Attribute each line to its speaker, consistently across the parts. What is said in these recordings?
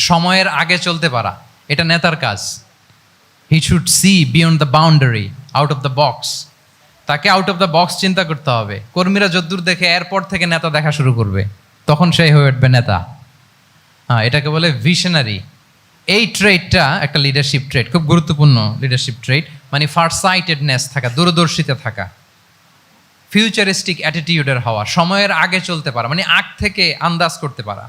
Speaker 1: সময়ের আগে চলতে পারা, এটা নেতার কাজ। He should see beyond the boundary, out of the box. তাকে আউট অফ দ্য বক্স চিন্তা করতে হবে। কর্মীরা যদ্দূর দেখে এরপর থেকে নেতা দেখা শুরু করবে, তখন সেই হয়ে উঠবে নেতা। এটাকে বলে ভিশনারি। এই ট্রেটটা একটা লিডারশিপ ট্রেট, খুব গুরুত্বপূর্ণ লিডারশিপ ট্রেট। মানে ফারসাইটেডনেস থাকা, দূরদর্শিতা থাকা, ফিউচারিস্টিক অ্যাটিটিউডের হওয়া, সময়ের আগে চলতে পারা, মানে আগ থেকে আন্দাজ করতে পারা।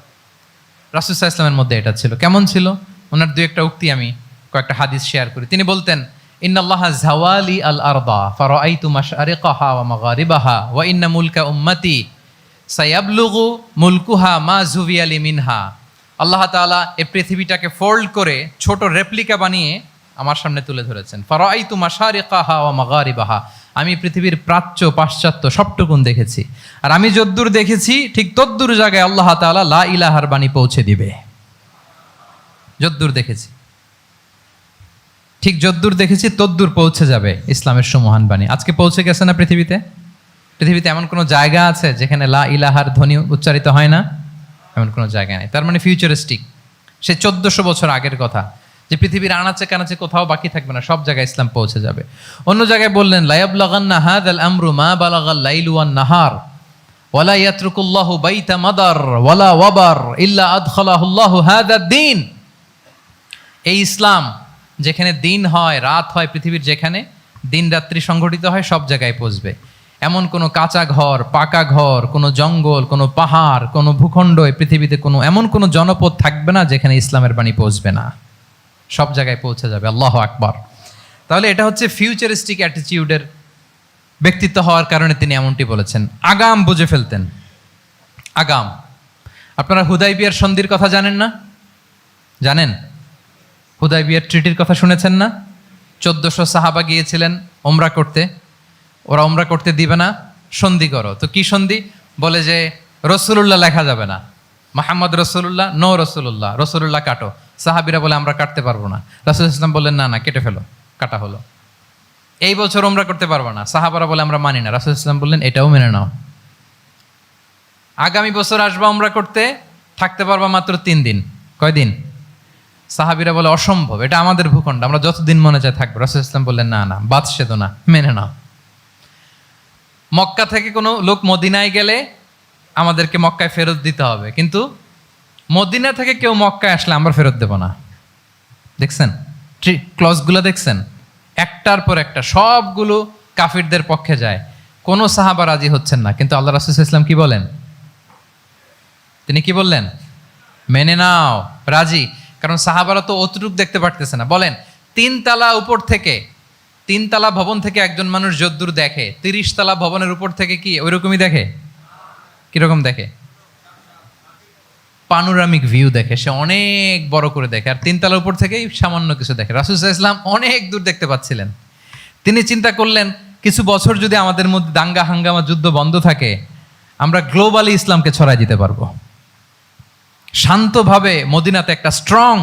Speaker 1: রাসূল সাল্লাল্লাহু আলাইহি ওয়াসাল্লামের মধ্যে এটা ছিল। কেমন ছিল? ওনার দুই একটা উক্তি আমি কয়েকটা হাদিস শেয়ার করি। তিনি বলতেন, ইন্নাল্লাহা যাওয়ালি আল আরদা ফারাআইতু মাশআরিকাহা ওয়া মাগারিবাহা ওয়া ইন্না মুলকা উম্মতি সায়াবলুগু মুলকুহা মা যুবিয়ালি মিনহা। আল্লাহ তাআলা এই পৃথিবীটাকে ফোল্ড করে ছোট রেপ্লিকা বানিয়ে আমার সামনে তুলে ধরেছেন। ফারাআইতু মাশারিকাহা ওয়া মাগারিবাহা, আমি পৃথিবীর প্রাচ্য পাশ্চাত্য সবটুকুন দেখেছি। আর আমি যদ্দূর দেখেছি ঠিক তদ্দূর জায়গায় আল্লাহ তাআলা লা ইলাহার বাণী পৌঁছে দিবে। যদ্দূর দেখেছি, ঠিক যদ্দূর দেখেছি তদ্দূর পৌঁছে যাবে ইসলামের সুমহান বাণী। আজকে পৌঁছে গেছে না পৃথিবীতে? পৃথিবীতে এমন কোনো জায়গা আছে যেখানে লা ইলাহার ধ্বনি উচ্চারিত হয় না? এমন কোনো জায়গা নেই। তার মানে ফিউচারিস্টিক। সে 1400 বছর আগের কথা, যে পৃথিবীর আনাচে কানাচে কোথাও বাকি থাকবে না, সব জায়গায় ইসলাম পৌঁছে যাবে। অন্য জায়গায় বললেন, লায়াবলাগান্না হাযাল আমরু মা বালাগাল লাইলু ওয়ান নাহার ওয়ালা ইয়াতরুকুল্লাহু বাইতা মাদার ওয়ালা ওয়াবার ইল্লা আদখালাহুল্লাহু হাযাদ দ্বীন। এই ইসলাম যেখানে দিন হয় রাত হয়, পৃথিবীর যেখানে দিন রাত্রি সংঘটিত হয়, সব জায়গায় পৌঁছবে। এমন কোনো কাঁচা ঘর, পাকা ঘর, কোনো জঙ্গল, কোনো পাহাড়, কোনো ভূখণ্ড এই পৃথিবীতে কোনো এমন কোনো জনপদ থাকবে না যেখানে ইসলামের বাণী পৌঁছবে না। সব জায়গায় পৌঁছে যাবে। আল্লাহু আকবার। তাহলে এটা হচ্ছে ফিউচারিস্টিক অ্যাটিটিউডের ব্যক্তিত্ব হওয়ার কারণে তিনি এমনটি বলেছেন। আগাম বুঝে ফেলতেন। আগাম। আপনারা হুদাইবিয়ার সন্ধির কথা জানেন না? জানেন? হুদাইবিয়ার ট্রিটির কথা শুনেছেন না? 1400 সাহাবা গিয়েছিলেন ওমরা করতে। ওরা ওমরা করতে দিবে না, সন্ধি করো। তো কি সন্ধি? বলে যে রসুলুল্লাহ লেখা যাবে না, মোহাম্মদ রসুল্লাহ, নো রসুল্লাহ, রসুল্লাহ কাটো। সাহাবিরা বলে আমরা কাটতে পারবো না। রাসূল ইসলাম বললেন না না, কেটে ফেলো। কাটা হলো। এই বছর ওমরা করতে পারবো না, সাহাবারা বলে আমরা মানি না। রাসূল ইসলাম বললেন এটাও মেনে নাও। আগামী বছর আসবা ওমরা করতে, থাকতে পারবা মাত্র 3 দিন। কয়দিন? সাহাবিরা বলে অসম্ভব, এটা আমাদের ভূখণ্ড, আমরা যতদিন মনে চায় থাকবো। রাসূল ইসলাম বললেন না না, বাদশাহ তো না, মেনে নাও। মক্কা থেকে কোনো লোক মদিনায় গেলে আমাদেরকে মক্কায় ফেরত দিতে হবে, কিন্তু মদিনা থেকে কেউ মক্কায় আসলে আমরা ফেরত দেব না। দেখছেন ক্লজগুলো? দেখছেন একটার পর একটা, সবগুলো কাফিরদের পক্ষে যায়। কোনো সাহাবা রাজি হচ্ছেন না, কিন্তু আল্লাহ রাসূল সাল্লাল্লাহু আলাইহি ওয়াসাল্লাম কি বলেন? তিনি কি বললেন? মেনে নাও, রাজি। কারণ সাহাবারা তো অতটুক দেখতে পারতেছে না। বলেন 3 তালা উপর থেকে, 3 তালা ভবন থেকে একজন মানুষ যদ্দূর দেখে, 30 তালা ভবনের উপর থেকে কি ওইরকমই দেখে? কিরকম দেখে? পানোরামিক ভিউ দেখে, সে অনেক বড় করে দেখে। আর 3 তালার উপর থেকেই সামান্য কিছু দেখে। রাসূল সাল্লাল্লাহু আলাইহি ওয়াসাল্লাম অনেক দূর দেখতে পাচ্ছিলেন। তিনি চিন্তা করলেন, কিছু বছর যদি আমাদের মধ্যে দাঙ্গা হাঙ্গামা যুদ্ধ বন্ধ থাকে, আমরা গ্লোবালি ইসলামকে ছড়াই দিতে পারবো। শান্তভাবে মদিনাতে একটা স্ট্রং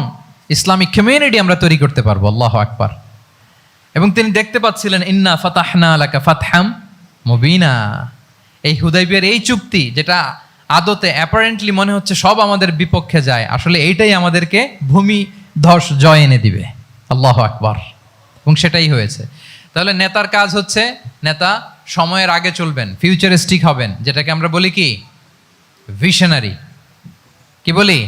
Speaker 1: ইসলামিক কমিউনিটি আমরা তৈরি করতে পারবো। আল্লাহু আকবার। এবং তিনি দেখতে পাচ্ছিলেন, ইন্না ফাতাহনা লাকা ফাতহাম মুবিনা। এই হুদাইবিয়ার এই চুক্তি, যেটা আদতে অ্যাপারেন্টলি মনে হচ্ছে সব আমাদের বিপক্ষে যায়, আসলে এইটাই আমাদেরকে ভূমি ধস জয় এনে দিবে। আল্লাহু আকবার। এবং সেটাই হয়েছে। তাহলে নেতার কাজ হচ্ছে, নেতা সময়ের আগে চলবেন, ফিউচারিস্টিক হবেন, যেটাকে আমরা বলি কি? ভিশনারি। কি বলি?